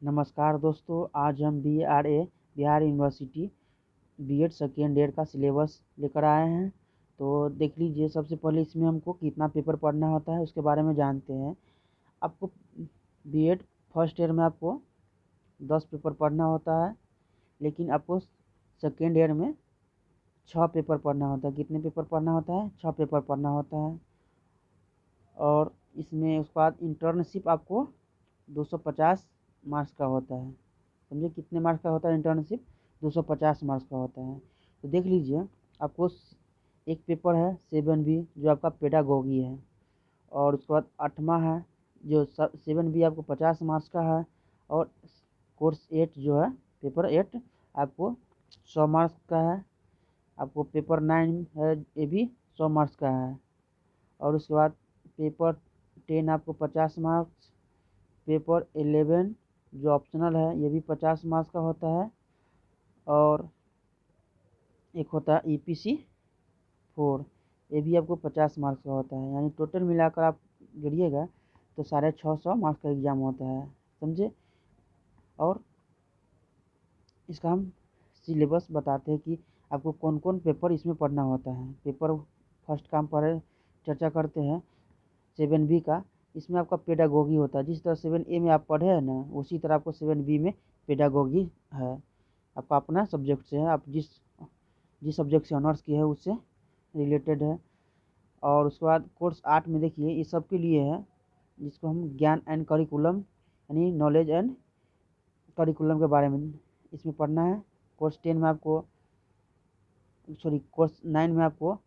नमस्कार दोस्तों, आज हम Bihar university BEd second year का सिलेबस लेकर आए हैं। तो देख लीजिए, सबसे पहले इसमें हमको कितना पेपर पढ़ना होता है उसके बारे में जानते हैं। आपको बीएड फर्स्ट ईयर में आपको 10 पेपर पढ़ना होता है, लेकिन आपको सेकेंड ईयर में 6 पेपर पढ़ना होता है। कितने पेपर पढ़ना होता है? 6 पेपर पढ़ना होता है। और इसमें उसके बाद इंटर्नशिप आपको 250 मार्क्स का होता है। समझे कितने मार्क्स का होता है इंटर्नशिप? 250 मार्क्स का होता है। तो देख लीजिए, आपको एक पेपर है 7B जो आपका पेडागोगी है, और उसके बाद 8वां है जो 7B आपको 50 मार्क्स का है। और कोर्स 8 जो है, पेपर 8 आपको 100 मार्क्स का है। आपको पेपर 9 है, ये भी 100 मार्क्स का है। और उसके बाद पेपर 10 आपको 50 मार्क्स। पेपर 11 जो ऑप्शनल है, ये भी 50 मार्क्स का होता है। और एक होता है EPC 4, ये भी आपको 50 मार्क्स का होता है। यानी टोटल मिलाकर आप गिनिएगा तो 650 मार्क्स का एग्ज़ाम होता है। समझे? और इसका हम सिलेबस बताते हैं कि आपको कौन कौन पेपर इसमें पढ़ना होता है। पेपर फर्स्ट का हम पढ़े चर्चा करते हैं 7B का। इसमें आपका पेडागोगी होता है। जिस तरह 7A में आप पढ़े हैं ना, उसी तरह आपको 7B में पेडागोगी है। आपका अपना सब्जेक्ट से है, आप जिस जिस सब्जेक्ट से ऑनर्स किए है उससे रिलेटेड है। और उसके बाद कोर्स 8 में देखिए, ये सब के लिए है, जिसको हम ज्ञान एंड करिकुलम यानी नॉलेज एंड करिकुलम के बारे में इसमें पढ़ना है। कोर्स 10 में आपको कोर्स 9 में आपको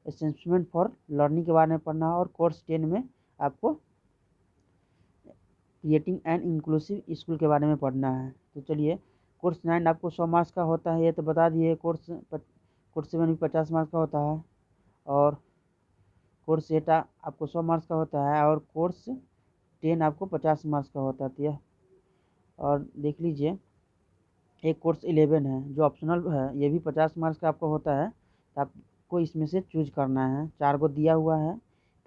असेसमेंट फॉर लर्निंग के बारे में पढ़ना है। और कोर्स 10 में आपको क्रिएटिंग एंड इंक्लूसिव स्कूल के बारे में पढ़ना है। तो चलिए, कोर्स 9 आपको 100 मार्क्स का होता है, ये तो बता दिए। कोर्स 7 भी 50 मार्क्स का होता है। और कोर्स 8 आपको 100 मार्क्स का होता है। और कोर्स 10 आपको 50 मार्क्स का होता है। और देख लीजिए, एक कोर्स 11 है जो ऑप्शनल है, ये भी 50 मार्क्स का आपको होता है। तो आपको इसमें से चूज करना है। 4 को दिया हुआ है।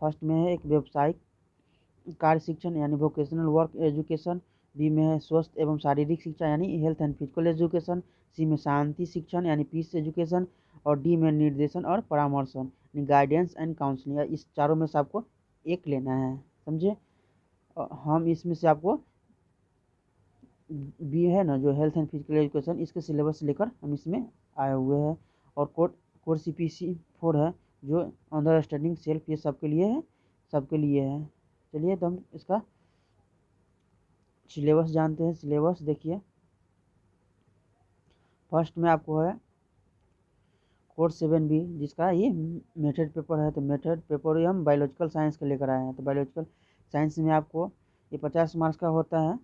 फर्स्ट में है एक व्यावसायिक कार्य शिक्षण यानी वोकेशनल वर्क एजुकेशन। बी में है स्वस्थ एवं शारीरिक शिक्षा यानी हेल्थ एंड फिजिकल एजुकेशन। सी में शांति शिक्षण यानी पीस एजुकेशन। और डी में निर्देशन और परामर्शन यानी गाइडेंस एंड काउंसलिंग। इस चारों में से आपको एक लेना है। समझे? हम इसमें से आपको बी है ना, जो हेल्थ एंड फिजिकल एजुकेशन, इसके सिलेबस लेकर हम इसमें आए हुए हैं। और कोर्स CPC 4 है जो अंडरस्टैंडिंग सेल्फ, ये सबके लिए है, सबके लिए है। चलिए, तो हम इसका सिलेबस जानते हैं। सिलेबस देखिए, फर्स्ट में आपको है कोर्स 7B, जिसका ये मेथड पेपर है। तो मेथड पेपर ही हम बायोलॉजिकल साइंस के लेकर आए हैं। तो बायोलॉजिकल साइंस में आपको ये 50 मार्क्स का होता है।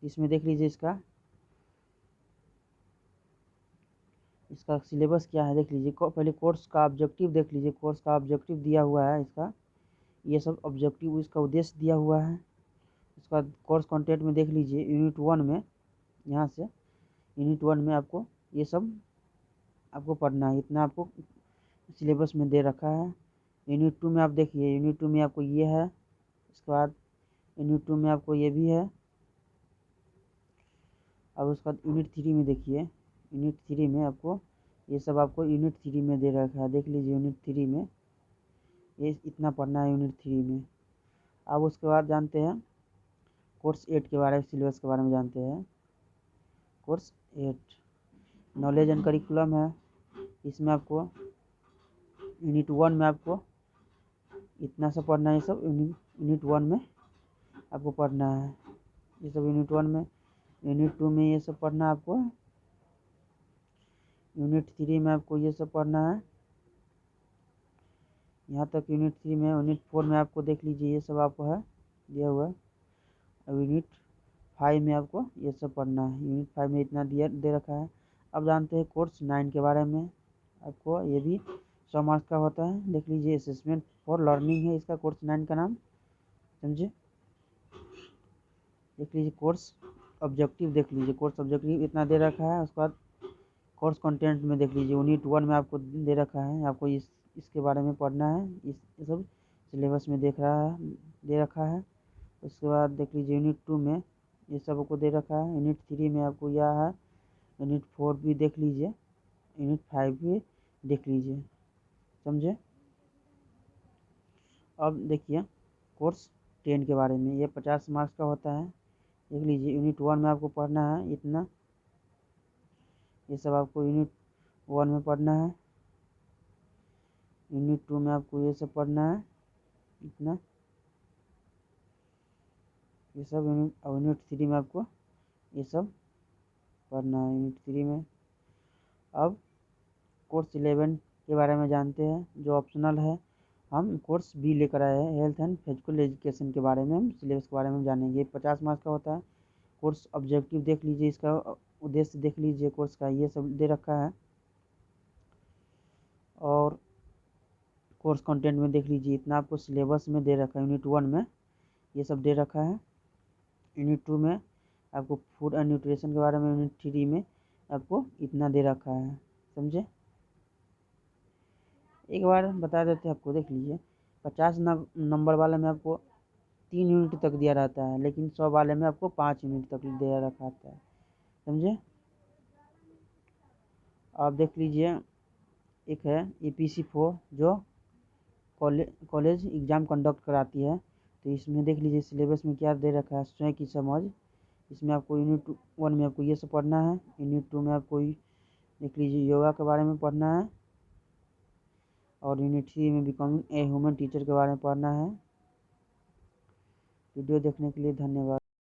इसमें देख लीजिए, इसका सिलेबस क्या है देख लीजिए। पहले कोर्स का ऑब्जेक्टिव देख लीजिए। कोर्स का ऑब्जेक्टिव दिया हुआ है इसका, ये सब ऑब्जेक्टिव, इसका उद्देश्य दिया हुआ है। इसका कोर्स कंटेंट में देख लीजिए, यूनिट 1 में, यहाँ से यूनिट 1 में आपको ये सब आपको पढ़ना है। इतना आपको सिलेबस में दे रखा है। यूनिट 2 में आप देखिए, यूनिट 2 में आपको ये है। इसके बाद यूनिट 2 में आपको ये भी है। अब उसके बाद यूनिट 3 में देखिए, यूनिट 3 में आपको ये सब आपको यूनिट 3 में दे रखा है। देख लीजिए, यूनिट 3 में ये इतना पढ़ना है यूनिट 3 में। अब उसके बाद जानते हैं कोर्स 8 के बारे में, सिलेबस के बारे में जानते हैं। कोर्स 8 नॉलेज एंड करिकुलम है। इसमें आपको यूनिट 1 में आपको इतना सा पढ़ना है। ये सब यूनिट 1 में आपको पढ़ना है, ये सब यूनिट 1 में। यूनिट 2 में ये सब पढ़ना है आपको। यूनिट 3 में आपको ये सब पढ़ना है, यहाँ तक यूनिट 3 में। यूनिट 4 में आपको देख लीजिए, ये सब आपको है दिया हुआ है। अब यूनिट 5 में आपको ये सब पढ़ना है। यूनिट 5 में इतना दिया दे रखा है। अब जानते हैं कोर्स 9 के बारे में। आपको ये भी 100 मार्क्स का होता है। देख लीजिए, असेसमेंट फॉर लर्निंग है इसका, कोर्स 9 का नाम। समझे? देख लीजिए, कोर्स ऑब्जेक्टिव देख लीजिए, कोर्स ऑब्जेक्टिव इतना दे रखा है। उसके बाद कोर्स कंटेंट में देख लीजिए, यूनिट 1 में आपको दे रखा है, आपको इसके बारे में पढ़ना है। ये सब सिलेबस में दे रखा है। उसके बाद देख लीजिए, यूनिट 2 में ये सब आपको दे रखा है। यूनिट 3 में आपको यह है। यूनिट 4 भी देख लीजिए, यूनिट 5 भी देख लीजिए, समझे। अब देखिए कोर्स 10 के बारे में, ये 50 मार्क्स का होता है। देख लीजिए यूनिट 1 में आपको पढ़ना है इतना, ये सब आपको यूनिट 1 में पढ़ना है। यूनिट 2 में आपको ये सब पढ़ना है इतना, ये सब यूनिट 3 में आपको ये सब पढ़ना है यूनिट 3 में। अब कोर्स 11 के बारे में जानते हैं, जो ऑप्शनल है। हम कोर्स बी लेकर आए हैं, हेल्थ एंड फिजिकल एजुकेशन के बारे में हम सिलेबस के बारे में जानेंगे। 50 मार्क्स का होता है। कोर्स ऑब्जेक्टिव देख लीजिए, इसका उद्देश्य देख लीजिए कोर्स का, ये सब दे रखा है। और कोर्स कंटेंट में देख लीजिए, इतना आपको सिलेबस में दे रखा है। यूनिट 1 में ये सब दे रखा है। यूनिट 2 में आपको फूड एंड न्यूट्रिशन के बारे में, यूनिट 3 में आपको इतना दे रखा है, समझे। एक बार बता देते हैं आपको, देख लीजिए 50 नंबर वाले में आपको 3 यूनिट तक दिया रहता है, लेकिन 100 वाले में आपको 5 यूनिट तक दिया रखा आता है, समझे। आप देख लीजिए एक है EPC4 जो कॉलेज एग्ज़ाम कंडक्ट कराती है। तो इसमें देख लीजिए सिलेबस में क्या दे रखा है, स्वयं की समझ। इसमें आपको यूनिट 1 में आपको ये सब पढ़ना है। यूनिट 2 में आपको देख लीजिए योगा के बारे में पढ़ना है। और यूनिट 3 में बिकमिंग ए ह्यूमन टीचर के बारे में पढ़ना है। वीडियो देखने के लिए धन्यवाद।